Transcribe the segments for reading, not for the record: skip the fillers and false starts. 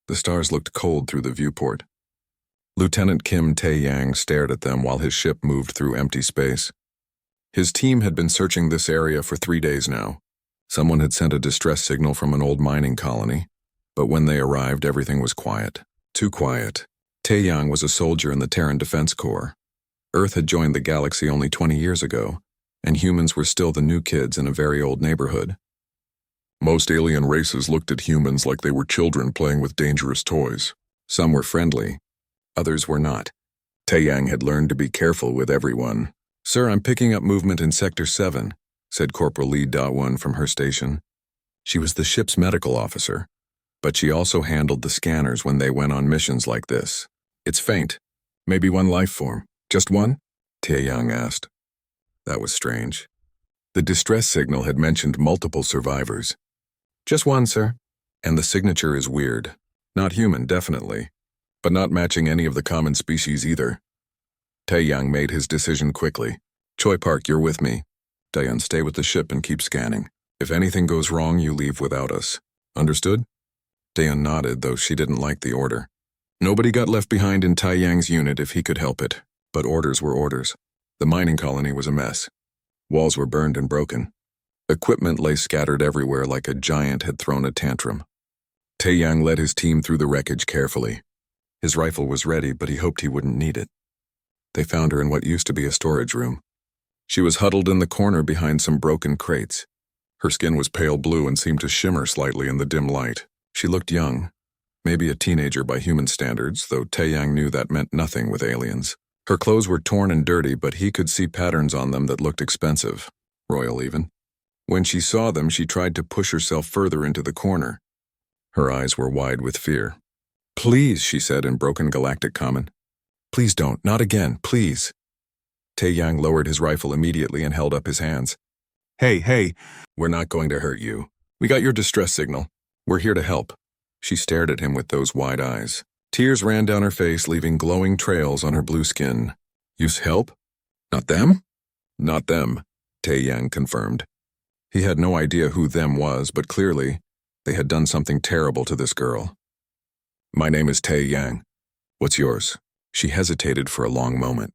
The stars looked cold through the viewport. Lieutenant Kim Tae-yang stared at them while his ship moved through empty space. His team had been searching this area for 3 days now. Someone had sent a distress signal from an old mining colony, but when they arrived, everything was quiet. Too quiet. Tae-yang was a soldier in the Terran Defense Corps. Earth had joined the galaxy only 20 years ago, and humans were still the new kids in a very old neighborhood. Most alien races looked at humans like they were children playing with dangerous toys. Some were friendly, others were not. Tae-yang had learned to be careful with everyone. "Sir, I'm picking up movement in Sector 7, said Corporal Lee Da-won from her station. She was the ship's medical officer, but she also handled the scanners when they went on missions like this. "It's faint. Maybe one life form. Just one?" Tae-yang asked. That was strange. The distress signal had mentioned multiple survivors. "Just one, sir." And the signature is weird. Not human, definitely, but not matching any of the common species either. Tae-yang made his decision quickly. "Choi Park, you're with me. Daeun, stay with the ship and keep scanning. If anything goes wrong, you leave without us. Understood?" Daeun nodded, though she didn't like the order. Nobody got left behind in Tae-yang's unit if he could help it, but orders were orders. The mining colony was a mess. Walls were burned and broken. Equipment lay scattered everywhere like a giant had thrown a tantrum. Tae-yang led his team through the wreckage carefully. His rifle was ready, but he hoped he wouldn't need it. They found her in what used to be a storage room. She was huddled in the corner behind some broken crates. Her skin was pale blue and seemed to shimmer slightly in the dim light. She looked young, maybe a teenager by human standards, though Tae-yang knew that meant nothing with aliens. Her clothes were torn and dirty, but he could see patterns on them that looked expensive, royal even. When she saw them, she tried to push herself further into the corner. Her eyes were wide with fear. "Please," she said in broken Galactic Common. "Please don't, not again, please." Tae-yang lowered his rifle immediately and held up his hands. Hey, we're not going to hurt you. We got your distress signal. We're here to help." She stared at him with those wide eyes. Tears ran down her face, leaving glowing trails on her blue skin. "Use help? Not them?" "Not them," Tae-yang confirmed. He had no idea who them was, but clearly, they had done something terrible to this girl. "My name is Tae-yang. What's yours?" She hesitated for a long moment.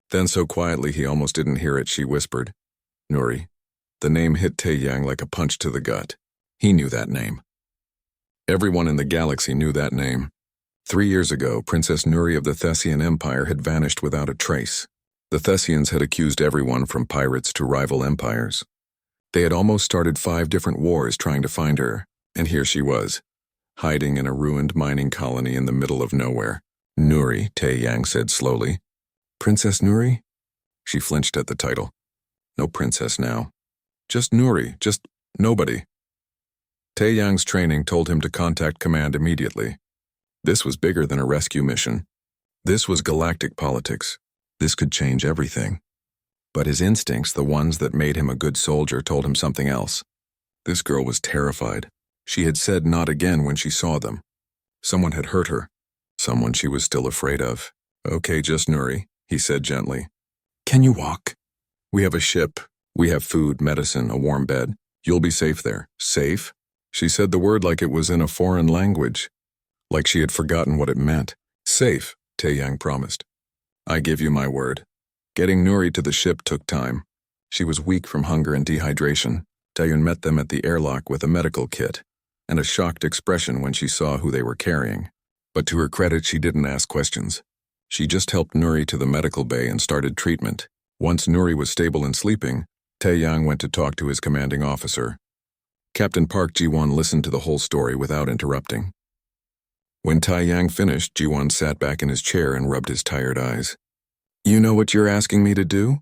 Then so quietly he almost didn't hear it, she whispered, "Nuri." The name hit Tae-yang like a punch to the gut. He knew that name. Everyone in the galaxy knew that name. 3 years ago, Princess Nuri of the Thessian Empire had vanished without a trace. The Thessians had accused everyone from pirates to rival empires. They had almost started 5 different wars trying to find her, and here she was, hiding in a ruined mining colony in the middle of nowhere. "Nuri," Tae-yang said slowly. "Princess Nuri?" She flinched at the title. No princess now. Just Nuri, just nobody. Tae-yang's training told him to contact command immediately. This was bigger than a rescue mission. This was galactic politics. This could change everything. But his instincts, the ones that made him a good soldier, told him something else. This girl was terrified. She had said not again when she saw them. Someone had hurt her. Someone she was still afraid of. "Okay, just Nuri," he said gently. "Can you walk? We have a ship. We have food, medicine, a warm bed. You'll be safe there." "Safe?" She said the word like it was in a foreign language, like she had forgotten what it meant. "Safe," Tae-yang promised. "I give you my word." Getting Nuri to the ship took time. She was weak from hunger and dehydration. Daeun met them at the airlock with a medical kit and a shocked expression when she saw who they were carrying. But to her credit, she didn't ask questions. She just helped Nuri to the medical bay and started treatment. Once Nuri was stable and sleeping, Tae-yang went to talk to his commanding officer. Captain Park Ji-won listened to the whole story without interrupting. When Tae-yang finished, Ji-won sat back in his chair and rubbed his tired eyes. "You know what you're asking me to do?"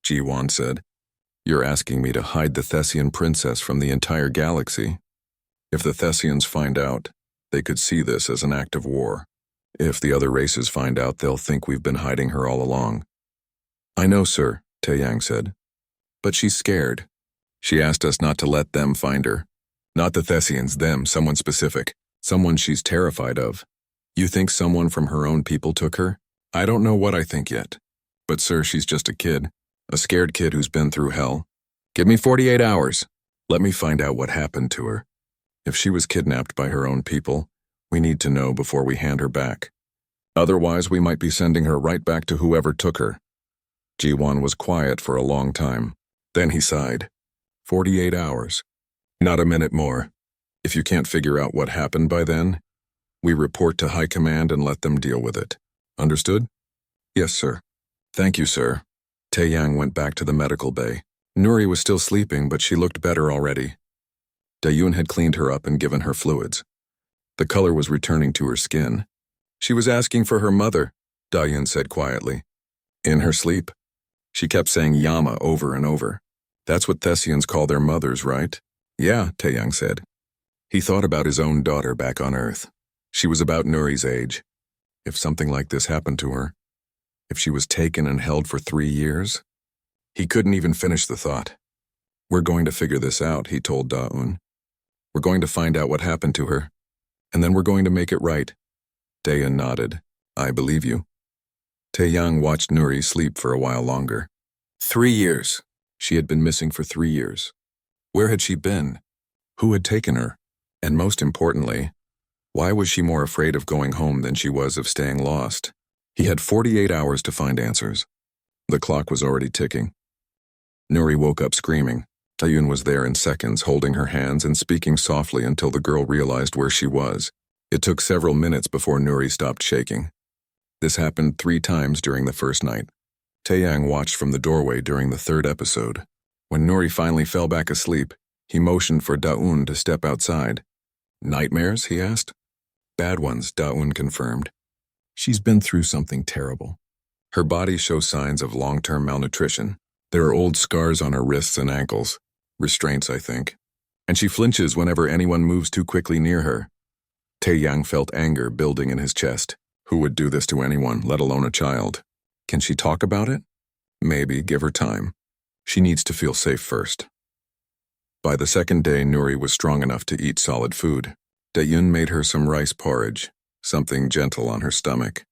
Ji-won said. "You're asking me to hide the Thessian princess from the entire galaxy. If the Thessians find out, they could see this as an act of war. If the other races find out, they'll think we've been hiding her all along." "I know, sir," Tae-yang said. "But she's scared. She asked us not to let them find her. Not the Thessians, them, someone specific. Someone she's terrified of. You think someone from her own people took her? I don't know what I think yet. But sir, she's just a kid. A scared kid who's been through hell. Give me 48 hours. Let me find out what happened to her. If she was kidnapped by her own people, We need to know before we hand her back. Otherwise, we might be sending her right back to whoever took her." Ji-won was quiet for a long time. Then he sighed. 48 hours. Not a minute more. If you can't figure out what happened by then, we report to High Command and let them deal with it. Understood? Yes, sir. Thank you, sir. Tae-yang went back to the medical bay. Nuri was still sleeping, but she looked better already. Dayun had cleaned her up and given her fluids. The color was returning to her skin. She was asking for her mother, Dayun said quietly. In her sleep. She kept saying Yama over and over. That's what Thessians call their mothers, right? Yeah, Tae-yang said. He thought about his own daughter back on Earth. She was about Nuri's age. If something like this happened to her, if she was taken and held for 3 years, he couldn't even finish the thought. We're going to figure this out, he told Da-un. We're going to find out what happened to her, and then we're going to make it right. Dayan nodded. I believe you. Tae-yang watched Nuri sleep for a while longer. 3 years. She had been missing for 3 years. Where had she been? Who had taken her? And most importantly, why was she more afraid of going home than she was of staying lost? He had 48 hours to find answers. The clock was already ticking. Nuri woke up screaming. Dayun was there in seconds, holding her hands and speaking softly until the girl realized where she was. It took several minutes before Nuri stopped shaking. This happened 3 times during the first night. Tae-yang watched from the doorway during the 3rd episode. When Nuri finally fell back asleep, he motioned for Da-un to step outside. Nightmares, he asked. Bad ones, Da-un confirmed. She's been through something terrible. Her body shows signs of long-term malnutrition. There are old scars on her wrists and ankles. Restraints, I think. And she flinches whenever anyone moves too quickly near her. Tae-yang felt anger building in his chest. Who would do this to anyone, let alone a child? Can she talk about it? Maybe, give her time. She needs to feel safe first. By the 2nd day, Nuri was strong enough to eat solid food. Dayun made her some rice porridge, something gentle on her stomach.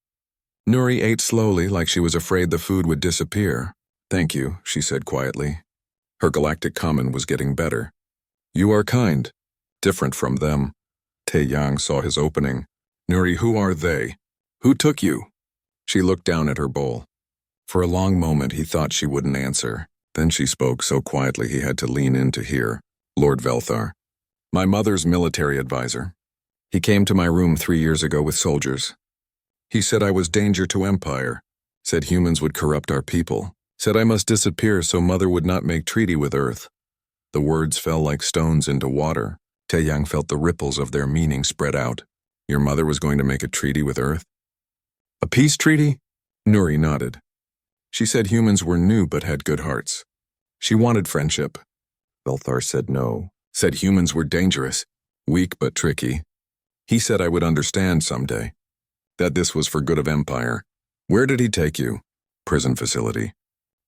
Nuri ate slowly like she was afraid the food would disappear. Thank you, she said quietly. Her galactic common was getting better. You are kind. Different from them. Tae-yang saw his opening. Nuri, who are they? Who took you? She looked down at her bowl. For a long moment he thought she wouldn't answer. Then she spoke so quietly he had to lean in to hear. Lord Velthar. My mother's military advisor. He came to my room 3 years ago with soldiers. He said I was danger to Empire. Said humans would corrupt our people. Said I must disappear so Mother would not make treaty with Earth. The words fell like stones into water. Tae-yang felt the ripples of their meaning spread out. Your mother was going to make a treaty with Earth? A peace treaty? Nuri nodded. She said humans were new but had good hearts. She wanted friendship. Velthar said no. Said humans were dangerous, weak but tricky. He said I would understand someday. That this was for good of Empire. Where did he take you? Prison facility.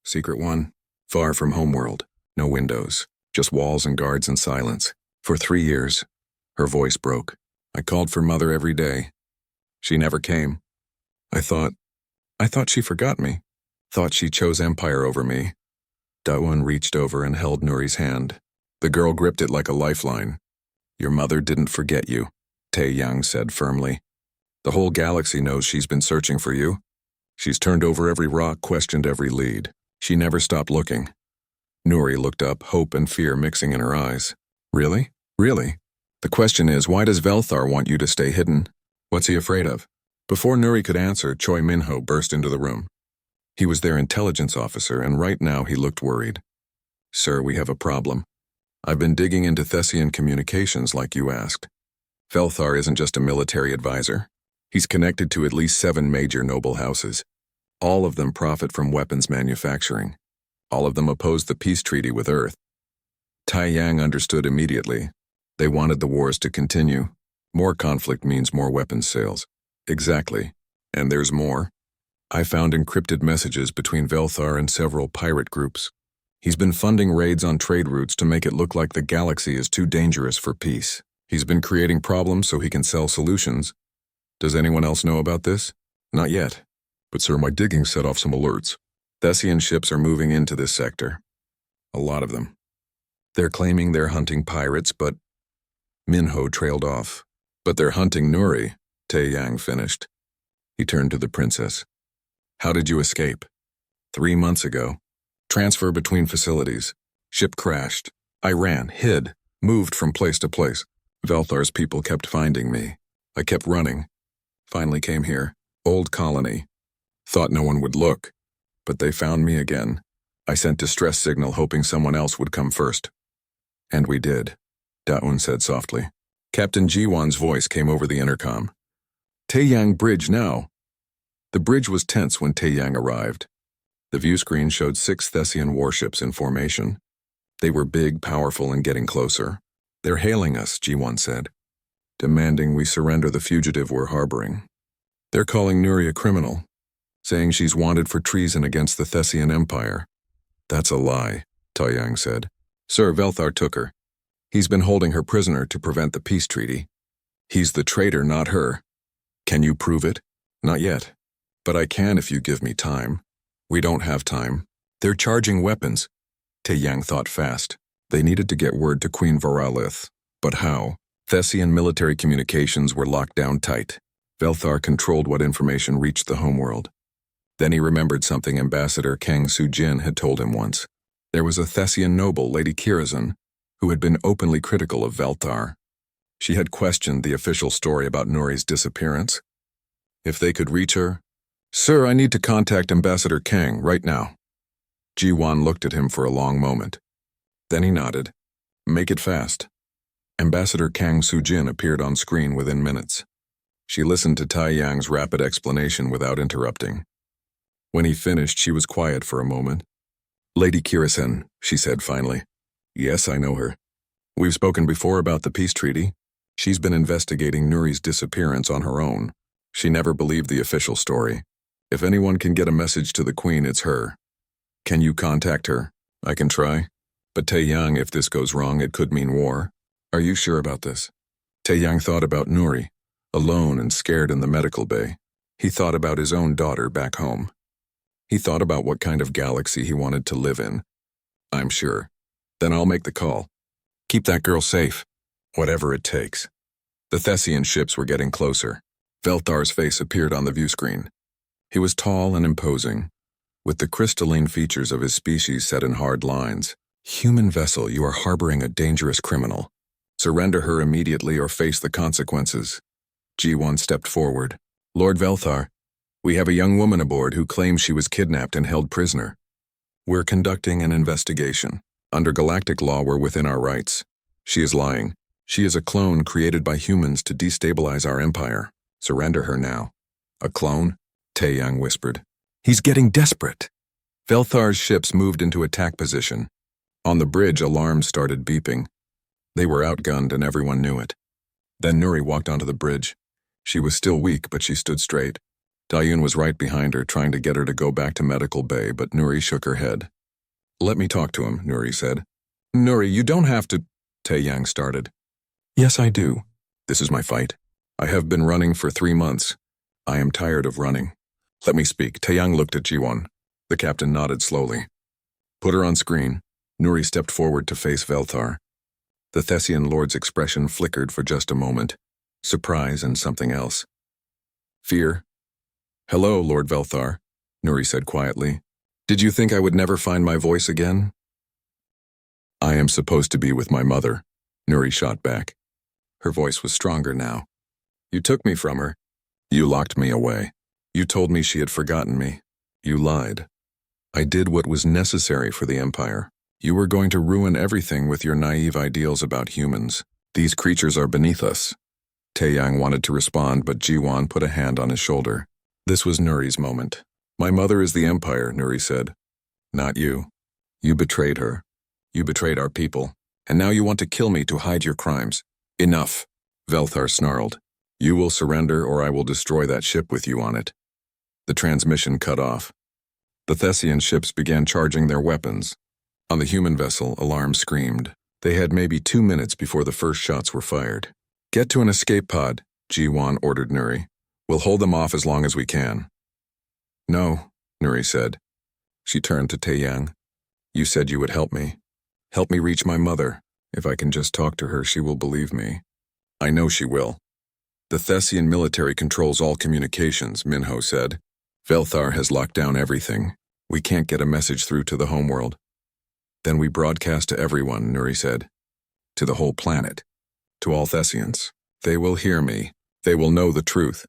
Secret one. Far from homeworld. No windows. Just walls and guards and silence. For 3 years. Her voice broke. I called for Mother every day. She never came. I thought she forgot me. Thought she chose Empire over me. Da-un reached over and held Nuri's hand. The girl gripped it like a lifeline. Your mother didn't forget you, Tae-yang said firmly. The whole galaxy knows she's been searching for you. She's turned over every rock, questioned every lead. She never stopped looking. Nuri looked up, hope and fear mixing in her eyes. Really? Really? The question is, why does Velthar want you to stay hidden? What's he afraid of? Before Nuri could answer, Choi Minho burst into the room. He was their intelligence officer, and right now he looked worried. Sir, we have a problem. I've been digging into Thessian communications like you asked. Velthar isn't just a military advisor. He's connected to at least 7 major noble houses. All of them profit from weapons manufacturing. All of them oppose the peace treaty with Earth. Tae-yang understood immediately. They wanted the wars to continue. More conflict means more weapons sales. Exactly. And there's more. I found encrypted messages between Velthar and several pirate groups. He's been funding raids on trade routes to make it look like the galaxy is too dangerous for peace. He's been creating problems so he can sell solutions. Does anyone else know about this? Not yet. But sir, my digging set off some alerts. Thessian ships are moving into this sector. A lot of them. They're claiming they're hunting pirates, but Minho trailed off. But they're hunting Nuri, Tae-yang finished. He turned to the princess. How did you escape? 3 months ago. Transfer between facilities. Ship crashed. I ran, hid, moved from place to place. Velthar's people kept finding me. I kept running. Finally came here. Old colony. Thought no one would look. But they found me again. I sent distress signal hoping someone else would come first. And we did, Da-un said softly. Captain Ji-won's voice came over the intercom. Tae-yang Bridge now. The bridge was tense when Tae-yang arrived. The view screen showed 6 Thessian warships in formation. They were big, powerful, and getting closer. They're hailing us, Ji-won said, demanding we surrender the fugitive we're harboring. They're calling Nuri a criminal, saying she's wanted for treason against the Thessian Empire. That's a lie, Tae-yang said. Sir Velthar took her. He's been holding her prisoner to prevent the peace treaty. He's the traitor, not her. Can you prove it? Not yet. But I can if you give me time. We don't have time. They're charging weapons. Tae-yang thought fast. They needed to get word to Queen Varalith. But how? Thessian military communications were locked down tight. Velthar controlled what information reached the homeworld. Then he remembered something Ambassador Kang Soo-jin had told him once. There was a Thessian noble, Lady Kirazan, who had been openly critical of Velthar. She had questioned the official story about Nuri's disappearance. If they could reach her, Sir, I need to contact Ambassador Kang right now. Ji-won looked at him for a long moment. Then he nodded. Make it fast. Ambassador Kang Soo-jin appeared on screen within minutes. She listened to Tae-yang's rapid explanation without interrupting. When he finished, she was quiet for a moment. Lady Kirazan, she said finally. Yes, I know her. We've spoken before about the peace treaty. She's been investigating Nuri's disappearance on her own. She never believed the official story. If anyone can get a message to the Queen, it's her. Can you contact her? I can try. But Tae-yang, if this goes wrong, it could mean war. Are you sure about this? Tae-yang thought about Nuri, alone and scared in the medical bay. He thought about his own daughter back home. He thought about what kind of galaxy he wanted to live in. I'm sure. Then I'll make the call. Keep that girl safe. Whatever it takes. The Thessian ships were getting closer. Velthar's face appeared on the view screen. He was tall and imposing, with the crystalline features of his species set in hard lines. Human vessel, you are harboring a dangerous criminal. Surrender her immediately or face the consequences. Ji-won stepped forward. Lord Velthar, we have a young woman aboard who claims she was kidnapped and held prisoner. We're conducting an investigation. Under galactic law, we're within our rights. She is lying. She is a clone created by humans to destabilize our empire. Surrender her now. A clone? Tae-yang whispered. He's getting desperate. Velthar's ships moved into attack position. On the bridge, alarms started beeping. They were outgunned and everyone knew it. Then Nuri walked onto the bridge. She was still weak, but she stood straight. Da-un was right behind her, trying to get her to go back to medical bay, but Nuri shook her head. Let me talk to him, Nuri said. Nuri, you don't have to, Tae-yang started. Yes, I do. This is my fight. I have been running for 3 months. I am tired of running. Let me speak. Tae-yang looked at Ji-won. The captain nodded slowly. Put her on screen. Nuri stepped forward to face Velthar. The Thessian lord's expression flickered for just a moment. Surprise and something else. Fear. Hello, Lord Velthar, Nuri said quietly. Did you think I would never find my voice again? I am supposed to be with my mother, Nuri shot back. Her voice was stronger now. You took me from her. You locked me away. You told me she had forgotten me. You lied. I did what was necessary for the Empire. You were going to ruin everything with your naive ideals about humans. These creatures are beneath us. Tae-yang wanted to respond, but Ji-won put a hand on his shoulder. This was Nuri's moment. My mother is the Empire, Nuri said. Not you. You betrayed her. You betrayed our people. And now you want to kill me to hide your crimes. Enough, Velthar snarled. You will surrender or I will destroy that ship with you on it. The transmission cut off. The Thessian ships began charging their weapons. On the human vessel, alarms screamed. They had maybe 2 minutes before the first shots were fired. Get to an escape pod, Ji-won ordered Nuri. We'll hold them off as long as we can. No, Nuri said. She turned to Tae-yang. You said you would help me. Help me reach my mother. If I can just talk to her, she will believe me. I know she will. The Thessian military controls all communications, Minho said. Velthar has locked down everything. We can't get a message through to the homeworld. Then we broadcast to everyone, Nuri said. To the whole planet. To all Thessians. They will hear me. They will know the truth.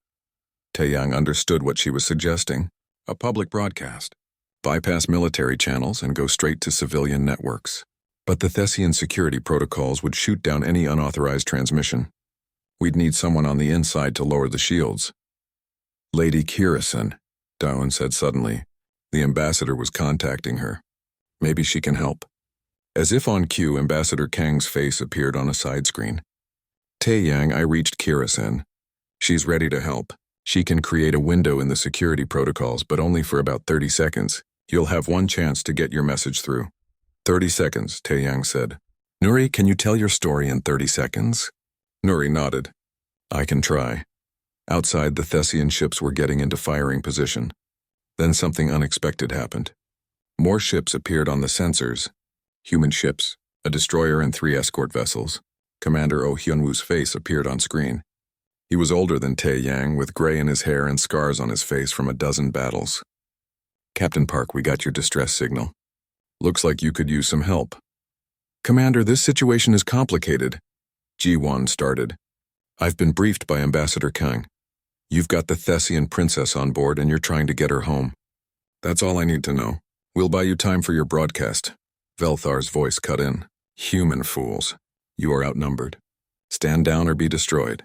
Taeyang understood what she was suggesting. A public broadcast. Bypass military channels and go straight to civilian networks. But the Thessian security protocols would shoot down any unauthorized transmission. We'd need someone on the inside to lower the shields. Lady Kirison, Dawn said suddenly. The ambassador was contacting her. Maybe she can help. As if on cue, Ambassador Kang's face appeared on a side screen. Taeyang, I reached Kirison. She's ready to help. She can create a window in the security protocols, but only for about 30 seconds. You'll have one chance to get your message through. 30 seconds, Taeyang said. Nuri, can you tell your story in 30 seconds? Nuri nodded. I can try. Outside, the Thessian ships were getting into firing position. Then something unexpected happened. More ships appeared on the sensors. Human ships, a destroyer and 3 escort vessels. Commander Oh Hyunwoo's face appeared on screen. He was older than Taeyang, with gray in his hair and scars on his face from a dozen battles. Captain Park, we got your distress signal. Looks like you could use some help. Commander, this situation is complicated. Ji-won started. I've been briefed by Ambassador Kang. You've got the Thessian princess on board and you're trying to get her home. That's all I need to know. We'll buy you time for your broadcast. Velthar's voice cut in. Human fools. You are outnumbered. Stand down or be destroyed.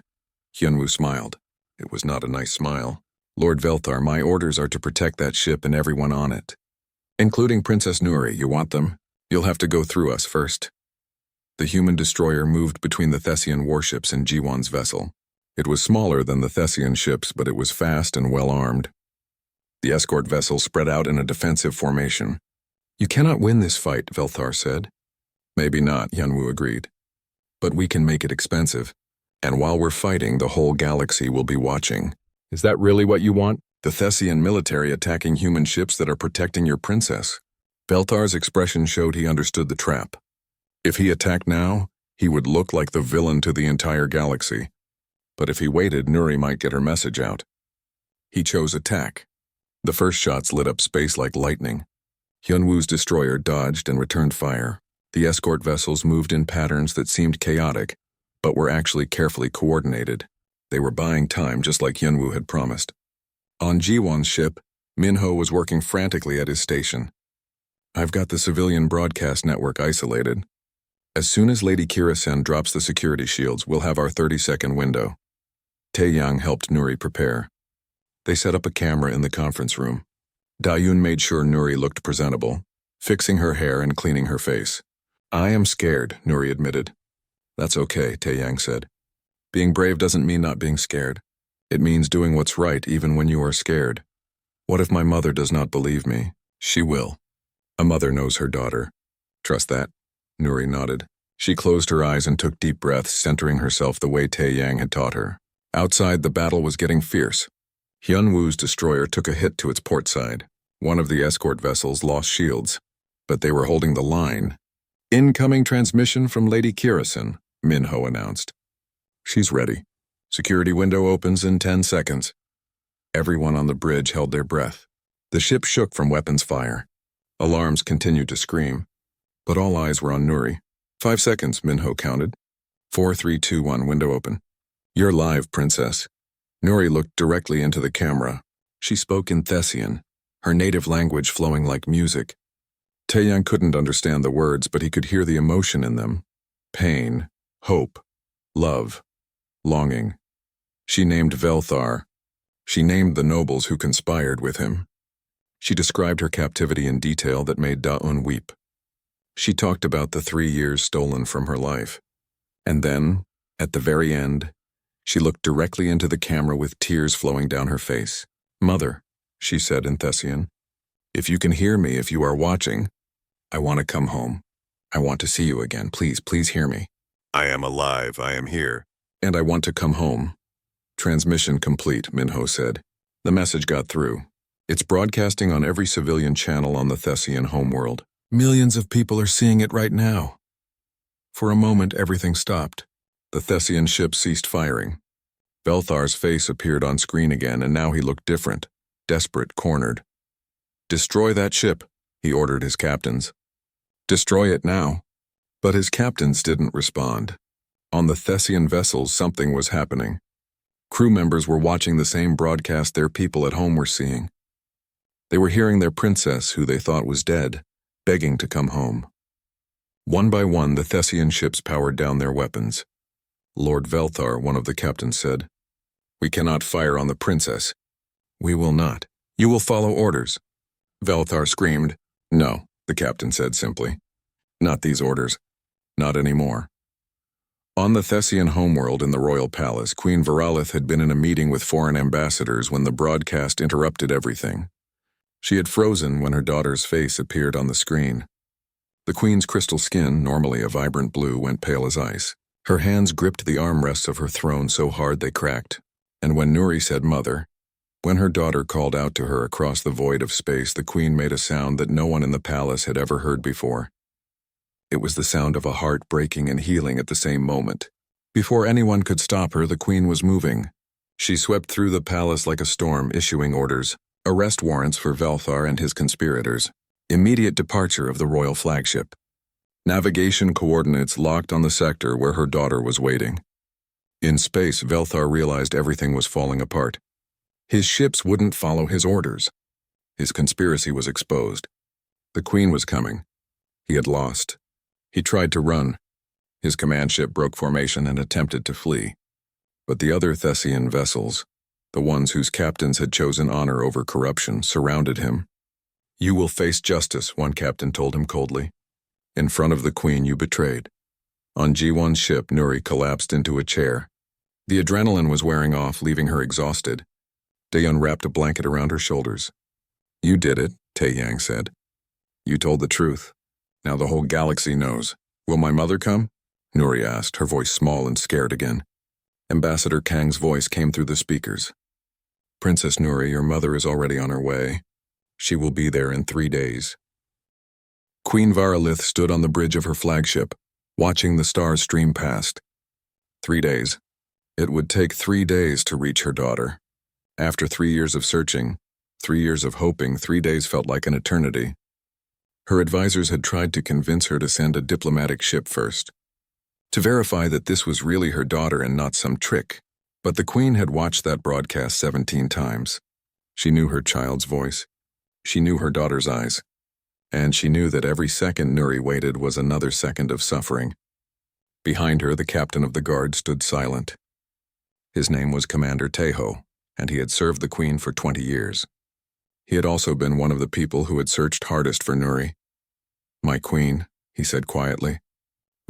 Hyunwoo smiled. It was not a nice smile. Lord Velthar, my orders are to protect that ship and everyone on it. Including Princess Nuri, you want them? You'll have to go through us first. The human destroyer moved between the Thessian warships and Ji-won's vessel. It was smaller than the Thessian ships, but it was fast and well-armed. The escort vessel spread out in a defensive formation. You cannot win this fight, Velthar said. Maybe not, Hyunwoo agreed. But we can make it expensive. And while we're fighting, the whole galaxy will be watching. Is that really what you want? The Thessian military attacking human ships that are protecting your princess? Velthar's expression showed he understood the trap. If he attacked now, he would look like the villain to the entire galaxy. But if he waited, Nuri might get her message out. He chose attack. The first shots lit up space like lightning. Hyunwoo's destroyer dodged and returned fire. The escort vessels moved in patterns that seemed chaotic, but were actually carefully coordinated. They were buying time just like Hyunwoo had promised. On Ji-won's ship, Minho was working frantically at his station. I've got the civilian broadcast network isolated. As soon as Lady Kira-sen drops the security shields, we'll have our 30-second window. Taeyang helped Nuri prepare. They set up a camera in the conference room. Dayun made sure Nuri looked presentable, fixing her hair and cleaning her face. I am scared, Nuri admitted. That's okay, Taeyang said. Being brave doesn't mean not being scared. It means doing what's right even when you are scared. What if my mother does not believe me? She will. A mother knows her daughter. Trust that? Nuri nodded. She closed her eyes and took deep breaths, centering herself the way Taeyang had taught her. Outside, the battle was getting fierce. Hyunwoo's destroyer took a hit to its port side. One of the escort vessels lost shields, but they were holding the line. Incoming transmission from Lady Kirison, Minho announced. She's ready. Security window opens in 10 seconds. Everyone on the bridge held their breath. The ship shook from weapons fire. Alarms continued to scream, but all eyes were on Nuri. 5 seconds, Minho counted. 4, 3, 2, 1, window open. You're live, princess. Nuri looked directly into the camera. She spoke in Thessian, her native language flowing like music. Taeyang couldn't understand the words, but he could hear the emotion in them. Pain, hope, love, longing. She named Velthar. She named the nobles who conspired with him. She described her captivity in detail that made Da-un weep. She talked about the 3 years stolen from her life. And then, at the very end, she looked directly into the camera with tears flowing down her face. Mother, she said in Thessian, if you can hear me, if you are watching, I want to come home. I want to see you again. Please, please hear me. I am alive. I am here. And I want to come home. Transmission complete, Minho said. The message got through. It's broadcasting on every civilian channel on the Thessian homeworld. Millions of people are seeing it right now. For a moment, everything stopped. The Thessian ship ceased firing. Belthar's face appeared on screen again, and now he looked different, desperate, cornered. "Destroy that ship," he ordered his captains. "Destroy it now." But his captains didn't respond. On the Thessian vessels, something was happening. Crew members were watching the same broadcast their people at home were seeing. They were hearing their princess, who they thought was dead, begging to come home. One by one, the Thessian ships powered down their weapons. Lord Velthar, one of the captains, said, "We cannot fire on the princess." "We will not. You will follow orders." Velthar screamed. "No," the captain said simply. "Not these orders. Not anymore." On the Thessian homeworld in the royal palace, Queen Viralith had been in a meeting with foreign ambassadors when the broadcast interrupted everything. She had frozen when her daughter's face appeared on the screen. The queen's crystal skin, normally a vibrant blue, went pale as ice. Her hands gripped the armrests of her throne so hard they cracked. And when Nuri said "Mother," when her daughter called out to her across the void of space, the queen made a sound that no one in the palace had ever heard before. It was the sound of a heart breaking and healing at the same moment. Before anyone could stop her, the queen was moving. She swept through the palace like a storm, issuing orders, arrest warrants for Velthar and his conspirators, immediate departure of the royal flagship, navigation coordinates locked on the sector where her daughter was waiting. In space, Velthar realized everything was falling apart. His ships wouldn't follow his orders. His conspiracy was exposed. The queen was coming. He had lost. He tried to run. His command ship broke formation and attempted to flee. But the other Thessian vessels, the ones whose captains had chosen honor over corruption, surrounded him. "You will face justice," one captain told him coldly. "In front of the queen you betrayed." On G1's ship, Nuri collapsed into a chair. The adrenaline was wearing off, leaving her exhausted. Daeun wrapped a blanket around her shoulders. "You did it," Tae-Yang said. "You told the truth. Now the whole galaxy knows. Will my mother come?" Nuri asked, her voice small and scared again. Ambassador Kang's voice came through the speakers. "Princess Nuri, your mother is already on her way. She will be there in 3 days." Queen Viralith stood on the bridge of her flagship, watching the stars stream past. 3 days. It would take 3 days to reach her daughter. After 3 years of searching, 3 years of hoping, 3 days felt like an eternity. Her advisors had tried to convince her to send a diplomatic ship first, to verify that this was really her daughter and not some trick. But the queen had watched that broadcast 17 times. She knew her child's voice. She knew her daughter's eyes. And she knew that every second Nuri waited was another second of suffering. Behind her, the captain of the guard stood silent. His name was Commander Teho, and he had served the queen for 20 years. He had also been one of the people who had searched hardest for Nuri. "My queen," he said quietly.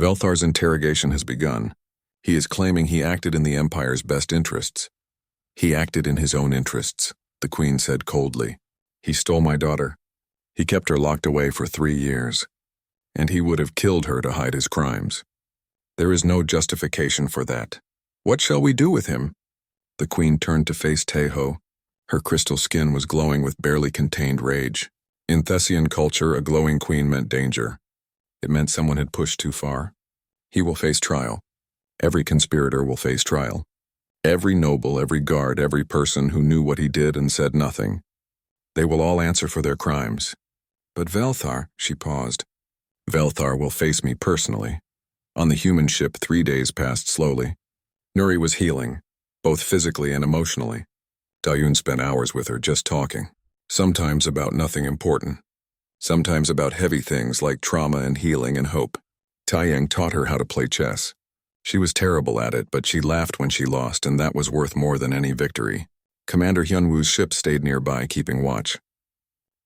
"Velthar's interrogation has begun. He is claiming he acted in the Empire's best interests." "He acted in his own interests," the queen said coldly. "He stole my daughter. He kept her locked away for 3 years. And he would have killed her to hide his crimes. There is no justification for that. What shall we do with him?" The queen turned to face Teho. Her crystal skin was glowing with barely contained rage. In Thessian culture, a glowing queen meant danger. It meant someone had pushed too far. "He will face trial. Every conspirator will face trial. Every noble, every guard, every person who knew what he did and said nothing. They will all answer for their crimes." "But Velthar," she paused. "Velthar will face me personally." On the human ship, 3 days passed slowly. Nuri was healing, both physically and emotionally. Daeun spent hours with her just talking, sometimes about nothing important, sometimes about heavy things like trauma and healing and hope. Tae-Yang taught her how to play chess. She was terrible at it, but she laughed when she lost, and that was worth more than any victory. Commander Hyunwoo's ship stayed nearby, keeping watch.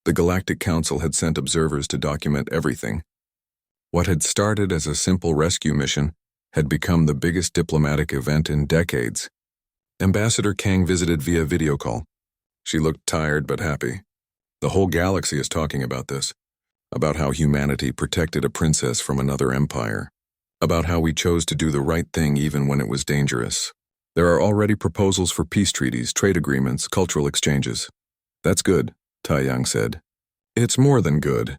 The Galactic Council had sent observers to document everything. What had started as a simple rescue mission had become the biggest diplomatic event in decades. Ambassador Kang visited via video call. She looked tired but happy. The whole galaxy is talking about this, about how humanity protected a princess from another empire, about how we chose to do the right thing even when it was dangerous. There are already proposals for peace treaties, trade agreements, cultural exchanges. "That's good," Tae-Yang said. "It's more than good.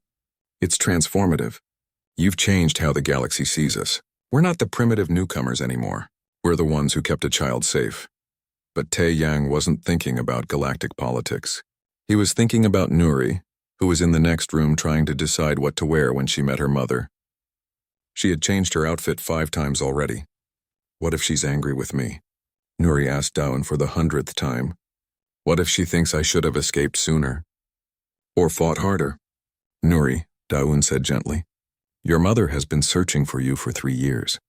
It's transformative. You've changed how the galaxy sees us. We're not the primitive newcomers anymore. We're the ones who kept a child safe. But Tae Yang wasn't thinking about galactic politics. He was thinking about Nuri, who was in the next room trying to decide what to wear when she met her mother. She had changed her outfit 5 times already. What if she's angry with me? Nuri asked Dawn for the 100th time. What if she thinks I should have escaped sooner? Or fought harder? Nuri, Dawn said gently. Your mother has been searching for you for 3 years.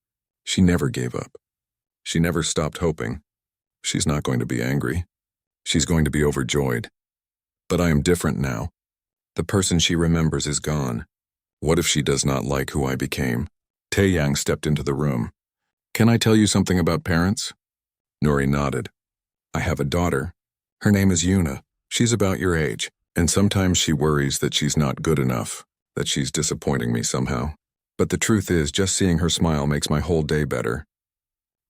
She never gave up. She never stopped hoping. She's not going to be angry. She's going to be overjoyed. But I am different now. The person she remembers is gone. What if she does not like who I became? Tae Yang stepped into the room. Can I tell you something about parents? Nuri nodded. I have a daughter. Her name is Yuna. She's about your age, and sometimes she worries that she's not good enough, that she's disappointing me somehow. But the truth is, just seeing her smile makes my whole day better.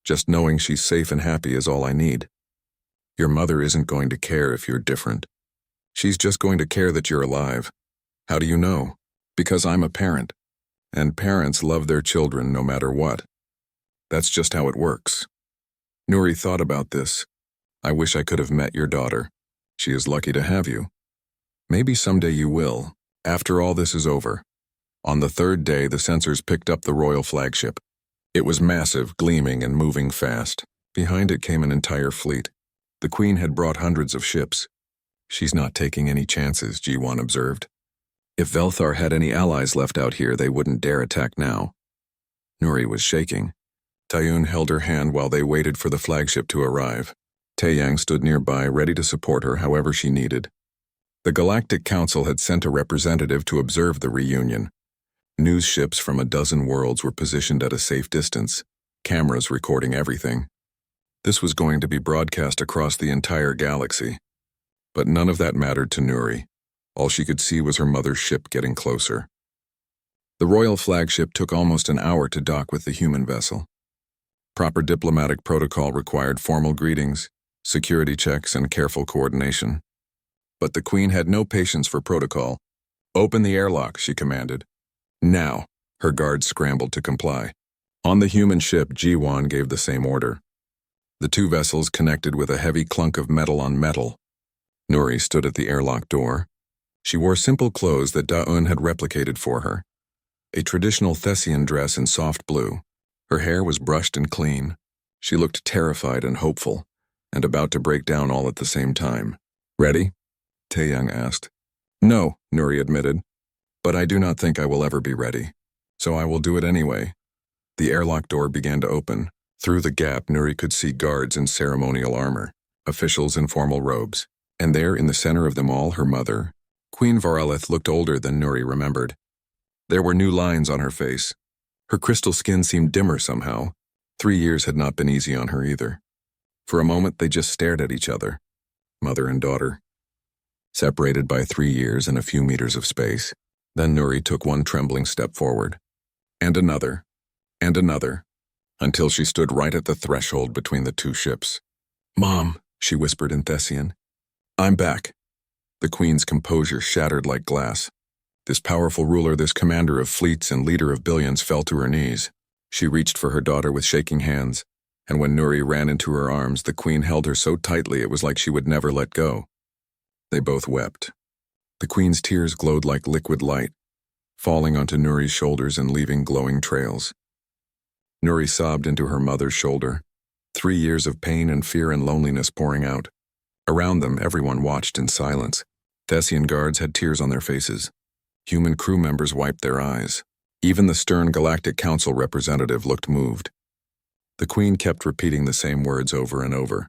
Just knowing she's safe and happy is all I need. Your mother isn't going to care if you're different. She's just going to care that you're alive. How do you know? Because I'm a parent. And parents love their children no matter what. That's just how it works. Nuri thought about this. I wish I could have met your daughter. She is lucky to have you. Maybe someday you will, after all this is over. On the 3rd day, the sensors picked up the royal flagship. It was massive, gleaming, and moving fast. Behind it came an entire fleet. The Queen had brought hundreds of ships. She's not taking any chances, Ji-won observed. If Velthar had any allies left out here, they wouldn't dare attack now. Nuri was shaking. Taeyun held her hand while they waited for the flagship to arrive. Tae Yang stood nearby, ready to support her however she needed. The Galactic Council had sent a representative to observe the reunion. News ships from a dozen worlds were positioned at a safe distance, cameras recording everything. This was going to be broadcast across the entire galaxy. But none of that mattered to Nuri. All she could see was her mother's ship getting closer. The royal flagship took almost an hour to dock with the human vessel. Proper diplomatic protocol required formal greetings, security checks, and careful coordination. But the Queen had no patience for protocol. Open the airlock, she commanded. Now, her guards scrambled to comply. On the human ship, Ji-won gave the same order. The 2 vessels connected with a heavy clunk of metal on metal. Nuri stood at the airlock door. She wore simple clothes that Daeun had replicated for her. A traditional Thessian dress in soft blue. Her hair was brushed and clean. She looked terrified and hopeful, and about to break down all at the same time. Ready? Taeyang asked. No, Nuri admitted. But I do not think I will ever be ready. So I will do it anyway. The airlock door began to open. Through the gap, Nuri could see guards in ceremonial armor, officials in formal robes. And there, in the center of them all, her mother. Queen Varelith looked older than Nuri remembered. There were new lines on her face. Her crystal skin seemed dimmer somehow. 3 years had not been easy on her either. For a moment, they just stared at each other, mother and daughter, separated by 3 years and a few meters of space. Then Nuri took one trembling step forward, and another, until she stood right at the threshold between the 2 ships. Mom, she whispered in Thessian. I'm back. The Queen's composure shattered like glass. This powerful ruler, this commander of fleets and leader of billions, fell to her knees. She reached for her daughter with shaking hands, and when Nuri ran into her arms, the Queen held her so tightly it was like she would never let go. They both wept. The Queen's tears glowed like liquid light, falling onto Nuri's shoulders and leaving glowing trails. Nuri sobbed into her mother's shoulder, 3 years of pain and fear and loneliness pouring out. Around them, everyone watched in silence. Thessian guards had tears on their faces. Human crew members wiped their eyes. Even the stern Galactic Council representative looked moved. The Queen kept repeating the same words over and over.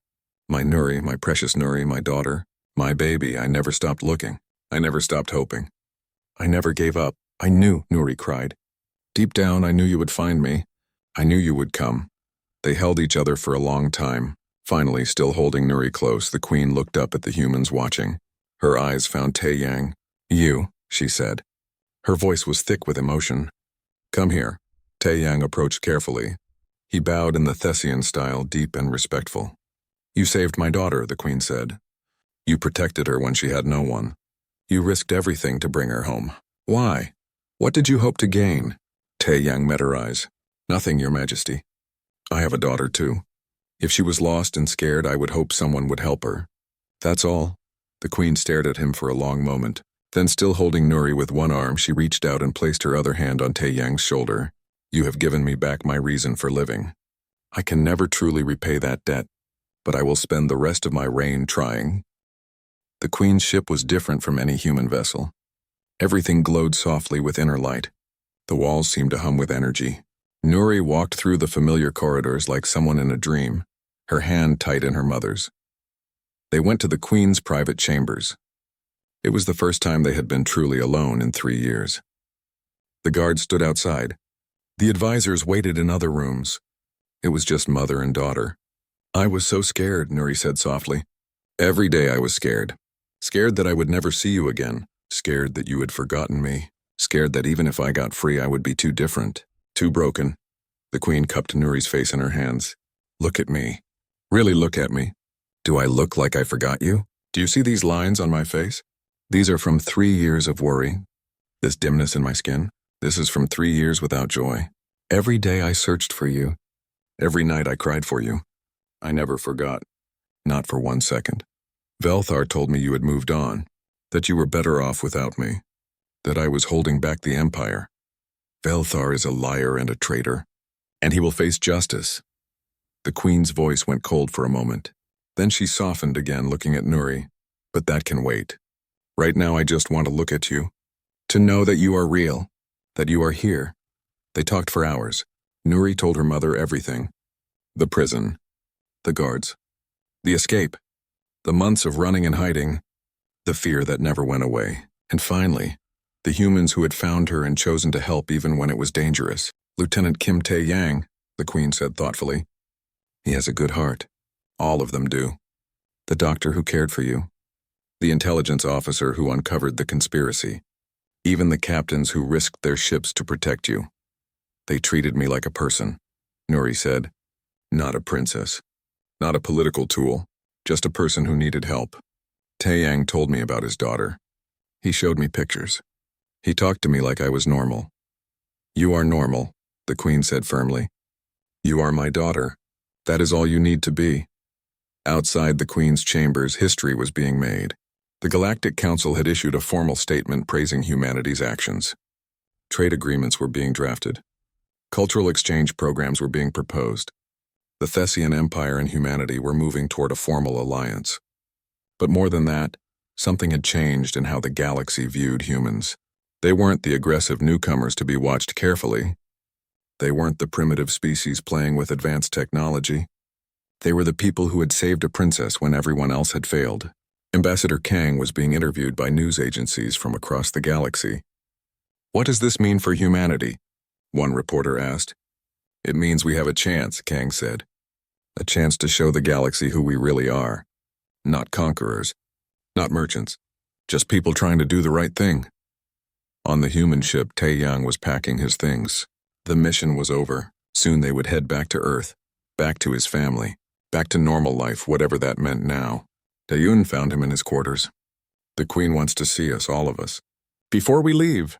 My Nuri, my precious Nuri, my daughter, my baby, I never stopped looking. I never stopped hoping. I never gave up. I knew, Nuri cried. Deep down, I knew you would find me. I knew you would come. They held each other for a long time. Finally, still holding Nuri close, the Queen looked up at the humans watching. Her eyes found Taeyang. You, she said. Her voice was thick with emotion. Come here. Taeyang approached carefully. He bowed in the Thessian style, deep and respectful. You saved my daughter, the Queen said. You protected her when she had no one. You risked everything to bring her home. Why? What did you hope to gain? Taeyang met her eyes. Nothing, Your Majesty. I have a daughter too. If she was lost and scared, I would hope someone would help her. That's all. The queen stared at him for a long moment. Then, still holding Nuri with one arm, she reached out and placed her other hand on Taeyang's shoulder. You have given me back my reason for living. I can never truly repay that debt, but I will spend the rest of my reign trying. The queen's ship was different from any human vessel. Everything glowed softly with inner light. The walls seemed to hum with energy. Nuri walked through the familiar corridors like someone in a dream, her hand tight in her mother's. They went to the queen's private chambers. It was the first time they had been truly alone in 3 years. The guards stood outside. The advisors waited in other rooms. It was just mother and daughter. I was so scared, Nuri said softly. Every day I was scared. Scared that I would never see you again. Scared that you had forgotten me. Scared that even if I got free, I would be too different, too broken. The queen cupped Nuri's face in her hands. Look at me. Really look at me. Do I look like I forgot you? Do you see these lines on my face? These are from 3 years of worry. This dimness in my skin, this is from 3 years without joy. Every day I searched for you. Every night I cried for you. I never forgot. Not for 1 second. Velthar told me you had moved on, that you were better off without me, that I was holding back the Empire. Velthar is a liar and a traitor, and he will face justice. The queen's voice went cold for a moment. Then she softened again, looking at Nuri. But that can wait. Right now I just want to look at you, to know that you are real, that you are here. They talked for hours. Nuri told her mother everything. The prison, the guards, the escape, the months of running and hiding, the fear that never went away, and finally, the humans who had found her and chosen to help even when it was dangerous. Lieutenant Kim Tae-yang, the queen said thoughtfully. He has a good heart. All of them do. The doctor who cared for you. The intelligence officer who uncovered the conspiracy. Even the captains who risked their ships to protect you. They treated me like a person, Nuri said. Not a princess. Not a political tool. Just a person who needed help. Taeyang told me about his daughter. He showed me pictures. He talked to me like I was normal. You are normal, the queen said firmly. You are my daughter. That is all you need to be. Outside the queen's chambers, history was being made. The Galactic Council had issued a formal statement praising humanity's actions. Trade agreements were being drafted. Cultural exchange programs were being proposed. The Thessian Empire and humanity were moving toward a formal alliance. But more than that, something had changed in how the galaxy viewed humans. They weren't the aggressive newcomers to be watched carefully. They weren't the primitive species playing with advanced technology. They were the people who had saved a princess when everyone else had failed. Ambassador Kang was being interviewed by news agencies from across the galaxy. What does this mean for humanity? One reporter asked. It means we have a chance, Kang said. A chance to show the galaxy who we really are. Not conquerors. Not merchants. Just people trying to do the right thing. On the human ship, Taeyang was packing his things. The mission was over. Soon they would head back to Earth. Back to his family. Back to normal life, whatever that meant now. Daeun found him in his quarters. The queen wants to see us, all of us. Before we leave.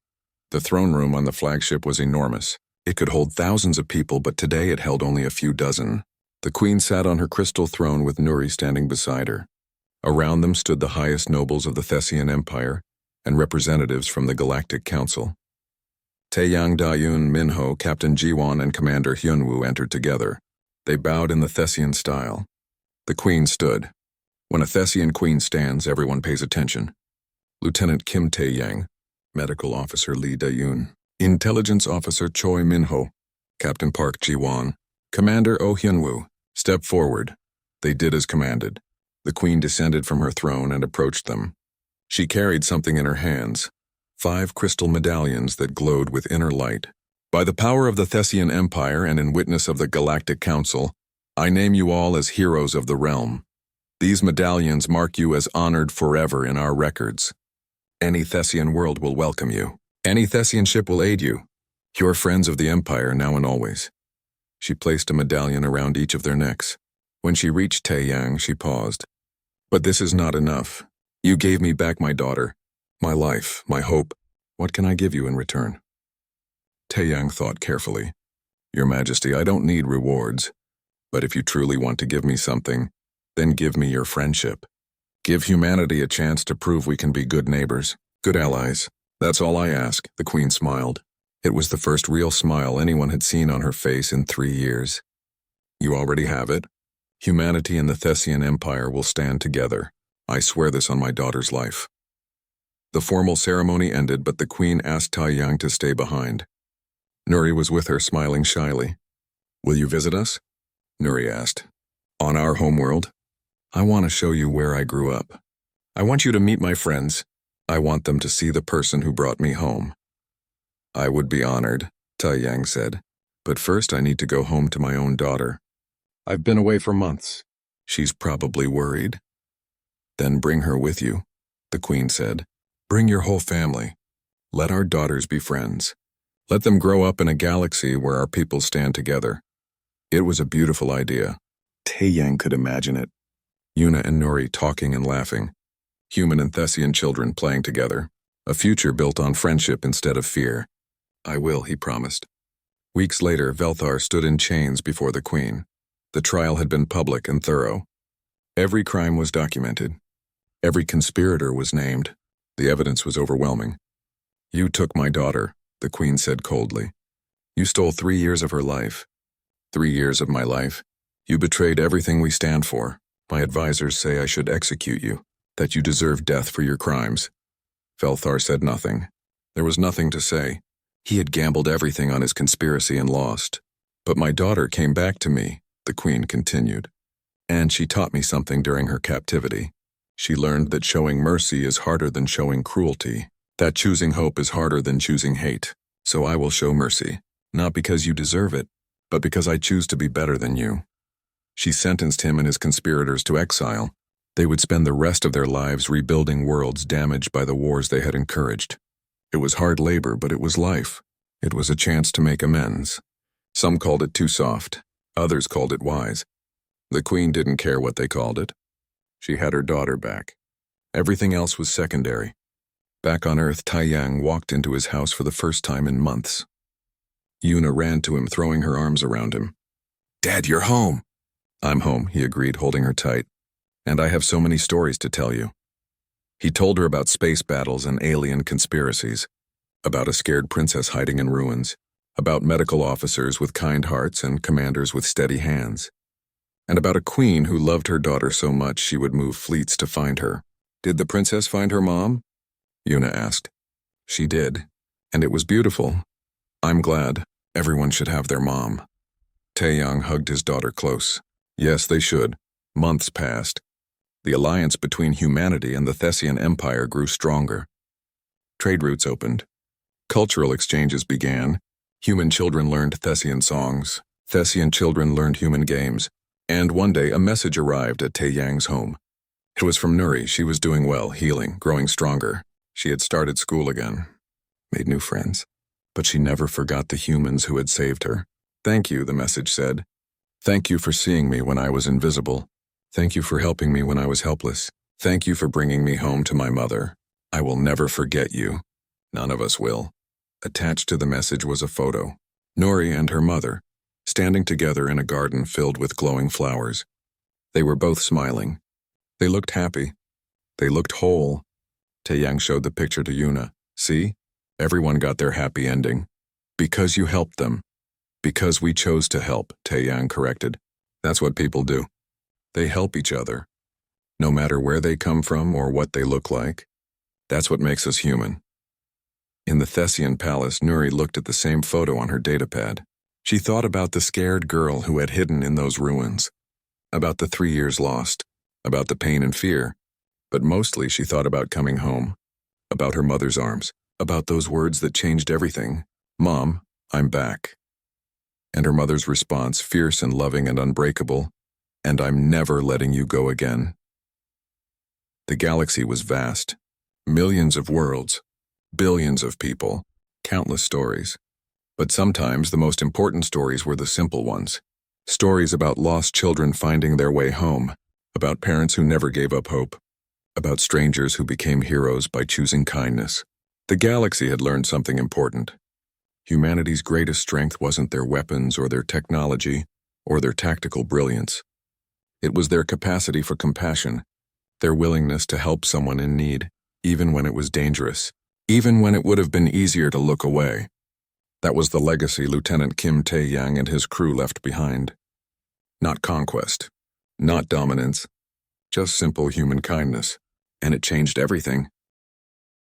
The throne room on the flagship was enormous. It could hold thousands of people, but today it held only a few dozen. The queen sat on her crystal throne with Nuri standing beside her. Around them stood the highest nobles of the Thessian Empire and representatives from the Galactic Council. Taeyang, Daeun, Minho, Captain Jiwon, and Commander Hyunwoo entered together. They bowed in the Thessian style. The queen stood. When a Thessian queen stands, everyone pays attention. Lieutenant Kim Tae-yang, Medical Officer Lee Daeun, Intelligence Officer Choi Minho, Captain Park Ji-won, Commander Oh Hyunwoo, stepped forward. They did as commanded. The queen descended from her throne and approached them. She carried something in her hands, 5 crystal medallions that glowed with inner light. By the power of the Thessian Empire and in witness of the Galactic Council, I name you all as heroes of the realm. These medallions mark you as honored forever in our records. Any Thessian world will welcome you. Any Thessian ship will aid you. You're friends of the Empire now and always. She placed a medallion around each of their necks. When she reached Taeyang, she paused. But this is not enough. You gave me back my daughter, my life, my hope. What can I give you in return? Taeyang thought carefully. Your Majesty, I don't need rewards. But if you truly want to give me something, then give me your friendship. Give humanity a chance to prove we can be good neighbors, good allies. That's all I ask," the Queen smiled. It was the first real smile anyone had seen on her face in 3 years. "You already have it. Humanity and the Thessian Empire will stand together. I swear this on my daughter's life." The formal ceremony ended, but the Queen asked Taiyang to stay behind. Nuri was with her, smiling shyly. "Will you visit us?" Nuri asked. "On our homeworld? I want to show you where I grew up. I want you to meet my friends. I want them to see the person who brought me home." "I would be honored," Taiyang said. "But first I need to go home to my own daughter. I've been away for months. She's probably worried." "Then bring her with you," the Queen said. "Bring your whole family. Let our daughters be friends. Let them grow up in a galaxy where our people stand together." It was a beautiful idea. Taiyang could imagine it. Yuna and Nuri talking and laughing. Human and Thessian children playing together. A future built on friendship instead of fear. "I will," he promised. Weeks later, Velthar stood in chains before the Queen. The trial had been public and thorough. Every crime was documented. Every conspirator was named. The evidence was overwhelming. "You took my daughter," the Queen said coldly. "You stole 3 years of her life. 3 years of my life. You betrayed everything we stand for. My advisors say I should execute you, that you deserve death for your crimes." Velthar said nothing. There was nothing to say. He had gambled everything on his conspiracy and lost. "But my daughter came back to me," the Queen continued. "And she taught me something during her captivity. She learned that showing mercy is harder than showing cruelty, that choosing hope is harder than choosing hate. So I will show mercy, not because you deserve it, but because I choose to be better than you." She sentenced him and his conspirators to exile. They would spend the rest of their lives rebuilding worlds damaged by the wars they had encouraged. It was hard labor, but it was life. It was a chance to make amends. Some called it too soft. Others called it wise. The Queen didn't care what they called it. She had her daughter back. Everything else was secondary. Back on Earth, Taiyang walked into his house for the first time in months. Yuna ran to him, throwing her arms around him. "Dad, you're home." "I'm home," he agreed, holding her tight. "And I have so many stories to tell you." He told her about space battles and alien conspiracies, about a scared princess hiding in ruins, about medical officers with kind hearts and commanders with steady hands, and about a queen who loved her daughter so much she would move fleets to find her. "Did the princess find her mom?" Yuna asked. "She did, and it was beautiful. I'm glad. Everyone should have their mom." Taeyang hugged his daughter close. Yes, they should. Months passed. The alliance between humanity and the Thessian Empire grew stronger. Trade routes opened. Cultural exchanges began. Human children learned Thessian songs. Thessian children learned human games. And one day a message arrived at Taeyang's home. It was from Nuri. She was doing well, healing, growing stronger. She had started school again, made new friends. But she never forgot the humans who had saved her. "Thank you," the message said. "Thank you for seeing me when I was invisible. Thank you for helping me when I was helpless. Thank you for bringing me home to my mother. I will never forget you. None of us will." Attached to the message was a photo. Nuri and her mother, standing together in a garden filled with glowing flowers. They were both smiling. They looked happy. They looked whole. Taeyang showed the picture to Yuna. "See? Everyone got their happy ending. Because you helped them. Because we chose to help," Taeyang corrected. "That's what people do. They help each other. No matter where they come from or what they look like. That's what makes us human." In the Thessian palace, Nuri looked at the same photo on her datapad. She thought about the scared girl who had hidden in those ruins. About the 3 years lost. About the pain and fear. But mostly she thought about coming home. About her mother's arms. About those words that changed everything. "Mom, I'm back." And her mother's response, fierce and loving and unbreakable. "And I'm never letting you go again." The galaxy was vast. Millions of worlds. Billions of people. Countless stories. But sometimes the most important stories were the simple ones. Stories about lost children finding their way home. About parents who never gave up hope. About strangers who became heroes by choosing kindness. The galaxy had learned something important. Humanity's greatest strength wasn't their weapons or their technology. or their tactical brilliance. It was their capacity for compassion, their willingness to help someone in need, even when it was dangerous, even when it would have been easier to look away. That was the legacy Lieutenant Kim Tae-yang and his crew left behind. Not conquest, not dominance, just simple human kindness. And it changed everything.